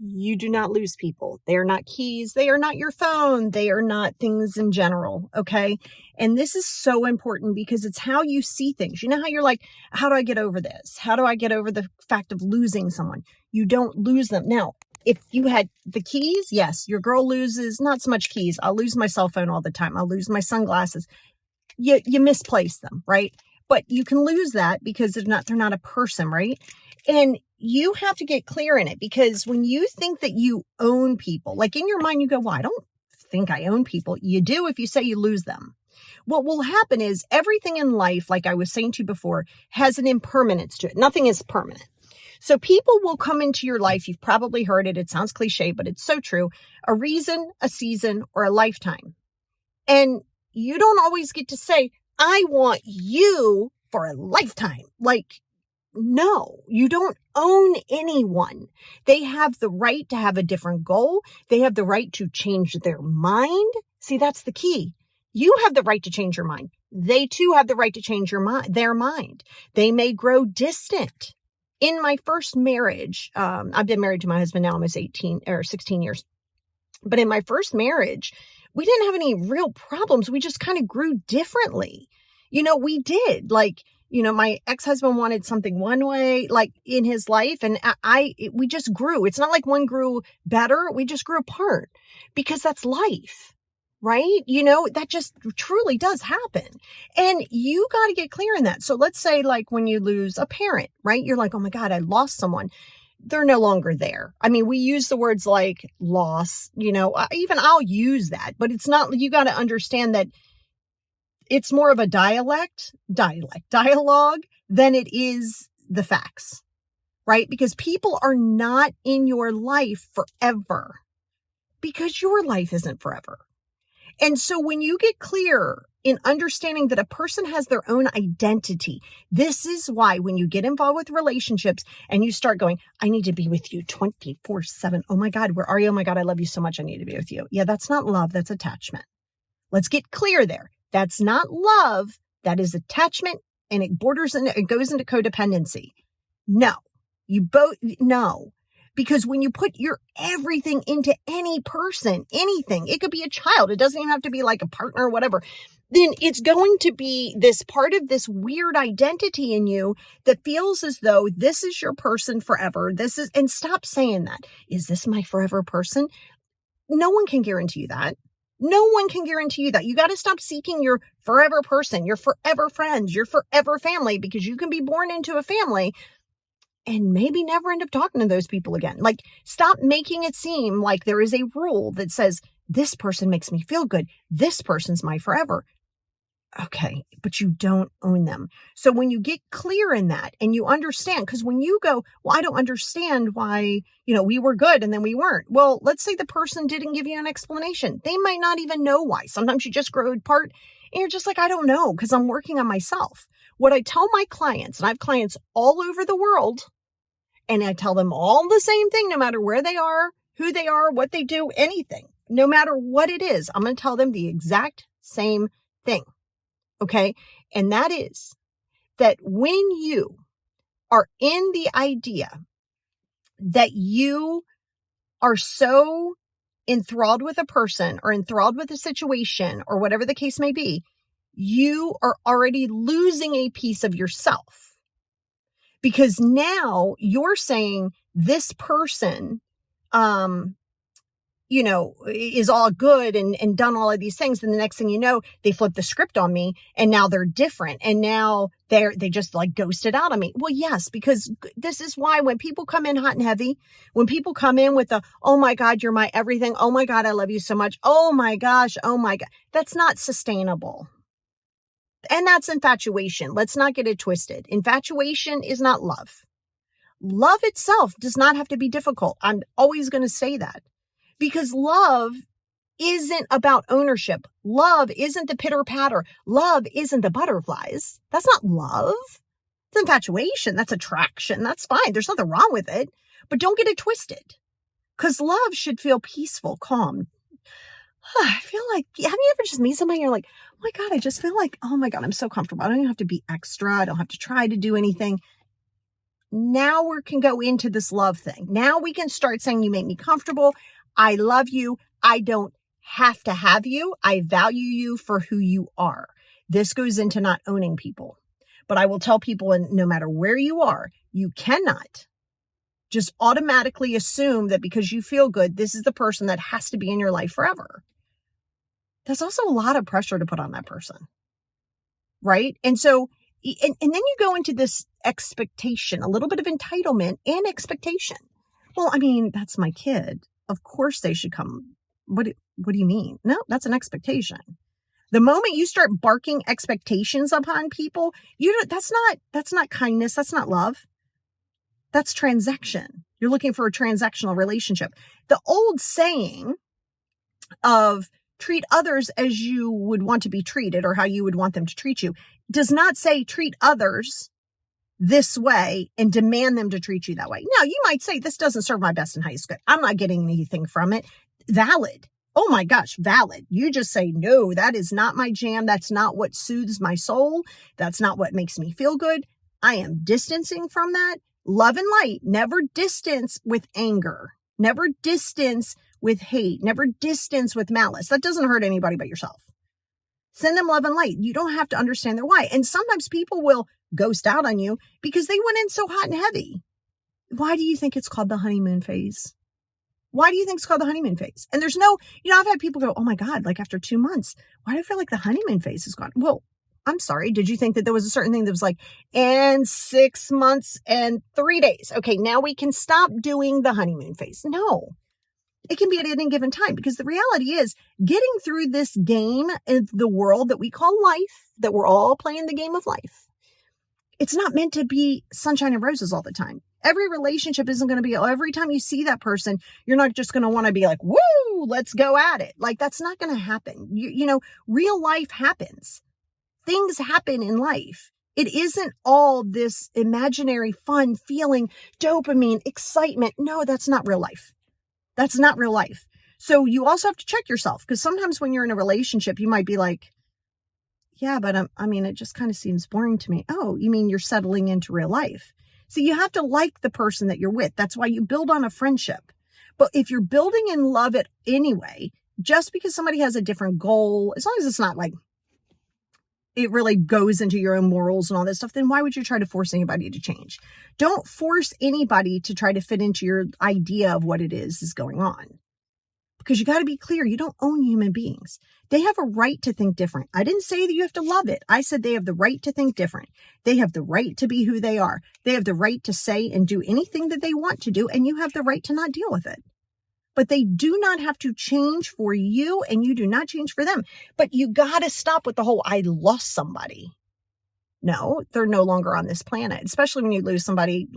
You do not lose people. They are not keys. They are not your phone. They are not things in general. Okay. And this is so important because it's how you see things. You know how you're like, how do I get over this? How do I get over the fact of losing someone? You don't lose them. Now, if you had the keys, yes, your girl loses not so much keys. I'll lose my cell phone all the time. I'll lose my sunglasses. You misplace them, right? But you can lose that because they're not a person, right? And you have to get clear in it, because when you think that you own people, like in your mind, you go, well, I don't think I own people. You do if you say you lose them. What will happen is everything in life, like I was saying to you before, has an impermanence to it. Nothing is permanent. So people will come into your life. You've probably heard it. It sounds cliche, but it's so true. A reason, a season, or a lifetime. And you don't always get to say, I want you for a lifetime. Like, no, you don't own anyone. They have the right to have a different goal. They have the right to change their mind. See, that's the key. You have the right to change your mind. They too have the right to change their mind. They may grow distant. In my first marriage, I've been married to my husband now almost 16 years. But in my first marriage, we didn't have any real problems. We just kind of grew differently. We did. My ex-husband wanted something one way, like in his life, and we just grew. It's not like one grew better. We just grew apart because that's life, right? That just truly does happen. And you got to get clear in that. So let's say like when you lose a parent, right? You're like, oh my God, I lost someone. They're no longer there. I mean, we use the words like loss, even I'll use that, but it's not, you got to understand that it's more of a dialogue than it is the facts, right? Because people are not in your life forever, because your life isn't forever. And so when you get clear in understanding that a person has their own identity, this is why when you get involved with relationships and you start going, I need to be with you 24/7. Oh my God, where are you? Oh my God, I love you so much. I need to be with you. Yeah, that's not love. That's attachment. Let's get clear there. That's not love. That is attachment, and it goes into codependency. No, because when you put your everything into any person, anything, it could be a child. It doesn't even have to be like a partner or whatever. Then it's going to be this part of this weird identity in you that feels as though this is your person forever. And stop saying that. Is this my forever person? No one can guarantee you that. No one can guarantee you that. You got to stop seeking your forever person, your forever friends, your forever family, because you can be born into a family and maybe never end up talking to those people again. Like, stop making it seem like there is a rule that says this person makes me feel good. This person's my forever. Okay, but you don't own them. So when you get clear in that and you understand, because when you go, well, I don't understand why, we were good and then we weren't. Well, let's say the person didn't give you an explanation. They might not even know why. Sometimes you just grow apart and you're just like, I don't know, because I'm working on myself. What I tell my clients, and I have clients all over the world, and I tell them all the same thing, no matter where they are, who they are, what they do, anything, no matter what it is, I'm going to tell them the exact same thing. Okay. And that is that when you are in the idea that you are so enthralled with a person or enthralled with a situation or whatever the case may be, you are already losing a piece of yourself, because now you're saying this person, is all good and done all of these things. And the next thing you know, they flip the script on me and now they're different. And now they just like ghosted out on me. Well, yes, because this is why when people come in hot and heavy, when people come in with oh my God, you're my everything. Oh my God, I love you so much. Oh my gosh. Oh my God. That's not sustainable. And that's infatuation. Let's not get it twisted. Infatuation is not love. Love itself does not have to be difficult. I'm always going to say that. Because love isn't about ownership. Love isn't the pitter patter. Love isn't the butterflies. That's not love. It's infatuation. That's attraction. That's fine. There's nothing wrong with it. But don't get it twisted. Because love should feel peaceful, calm. I feel like, have you ever just meet somebody and you're like, oh my God, I just feel like, oh my God, I'm so comfortable. I don't even have to be extra. I don't have to try to do anything. now we can go into this love thing. Now we can start saying, you make me comfortable. I love you. I don't have to have you. I value you for who you are. This goes into not owning people. But I will tell people, and no matter where you are, you cannot just automatically assume that because you feel good, this is the person that has to be in your life forever. There's also a lot of pressure to put on that person, right? And so, and then you go into this expectation, a little bit of entitlement and expectation. Well, I mean, that's my kid. Of course they should come. What do you mean? No, that's an expectation. The moment you start barking expectations upon people, that's not kindness. That's not love. That's transaction. You're looking for a transactional relationship. The old saying of treat others as you would want to be treated or how you would want them to treat you does not say treat others this way and demand them to treat you that way. Now, you might say this doesn't serve my best and highest good. I'm not getting anything from it. Valid. Oh my gosh, valid. You just say, no, that is not my jam. That's not what soothes my soul. That's not what makes me feel good. I am distancing from that. Love and light. Never distance with anger. Never distance with hate. Never distance with malice. That doesn't hurt anybody but yourself. Send them love and light. You don't have to understand their why. And sometimes people will ghost out on you because they went in so hot and heavy. Why do you think it's called the honeymoon phase? Why do you think it's called the honeymoon phase? And there's no, I've had people go, oh my God, like after 2 months, why do I feel like the honeymoon phase is gone? Well, I'm sorry. Did you think that there was a certain thing that was like, and 6 months and 3 days? Okay, now we can stop doing the honeymoon phase. No, it can be at any given time, because the reality is getting through this game of the world that we call life, that we're all playing the game of life. It's not meant to be sunshine and roses all the time. Every relationship isn't going to be, every time you see that person, you're not just going to want to be like, woo, let's go at it. Like, that's not going to happen. Real life happens. Things happen in life. It isn't all this imaginary fun feeling, dopamine, excitement. No, that's not real life. That's not real life. So you also have to check yourself, because sometimes when you're in a relationship, you might be like, yeah, but it just kind of seems boring to me. Oh, you mean you're settling into real life? So you have to like the person that you're with. That's why you build on a friendship. But if you're building in love it anyway, just because somebody has a different goal, as long as it's not like it really goes into your own morals and all that stuff, then why would you try to force anybody to change? Don't force anybody to try to fit into your idea of what it is going on. Because you got to be clear, you don't own human beings. They have a right to think different. I didn't say that you have to love it. I said they have the right to think different. They have the right to be who they are. They have the right to say and do anything that they want to do, and you have the right to not deal with it. But they do not have to change for you, and you do not change for them. But you got to stop with the whole, I lost somebody. No, they're no longer on this planet, especially when you lose somebody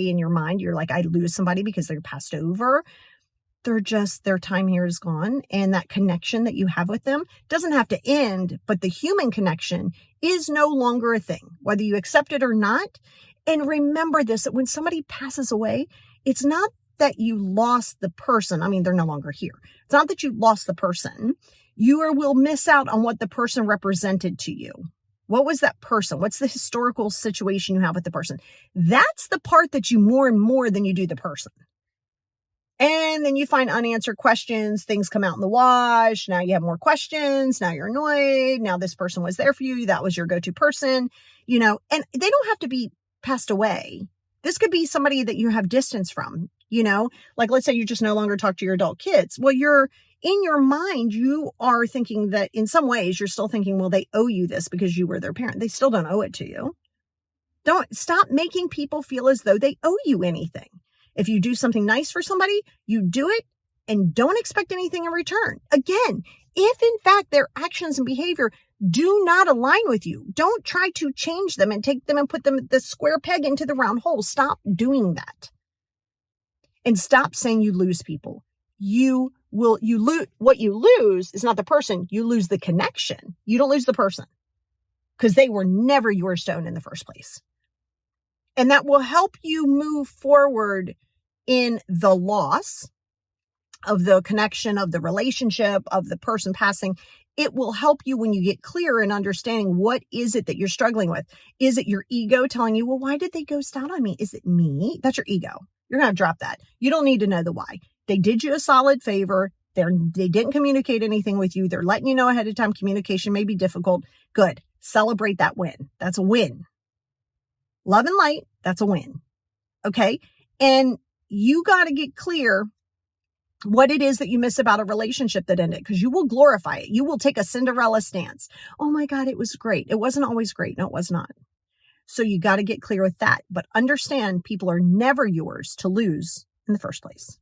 in your mind. You're like, I lose somebody because they're passed over. Their time here is gone. And that connection that you have with them doesn't have to end, but the human connection is no longer a thing, whether you accept it or not. And remember this, that when somebody passes away, it's not that you lost the person. They're no longer here. It's not that you lost the person. You will miss out on what the person represented to you. What was that person? What's the historical situation you have with the person? That's the part that you mourn more than you do the person. And then you find unanswered questions. Things come out in the wash. Now you have more questions. Now you're annoyed. Now this person was there for you. That was your go-to person, and they don't have to be passed away. This could be somebody that you have distance from, like let's say you just no longer talk to your adult kids. Well, in your mind, you are thinking that in some ways you're still thinking, well, they owe you this because you were their parent. They still don't owe it to you. Don't stop making people feel as though they owe you anything. If you do something nice for somebody, you do it and don't expect anything in return. Again, if in fact their actions and behavior do not align with you, don't try to change them and take them and put them the square peg into the round hole. Stop doing that. And stop saying you lose people. You lose. What you lose is not the person. You lose the connection. You don't lose the person, because they were never yours to own in the first place. And that will help you move forward in the loss of the connection, of the relationship, of the person passing. It will help you when you get clear in understanding what is it that you're struggling with. Is it your ego telling you, well, why did they ghost out on me? Is it me? That's your ego. You're going to drop that. You don't need to know the why. They did you a solid favor. They didn't communicate anything with you. They're letting you know ahead of time. Communication may be difficult. Good. Celebrate that win. That's a win. Love and light. That's a win. Okay. And you got to get clear what it is that you miss about a relationship that ended, because you will glorify it. You will take a Cinderella stance. Oh my God, it was great. It wasn't always great. No, it was not. So you got to get clear with that. But understand, people are never yours to lose in the first place.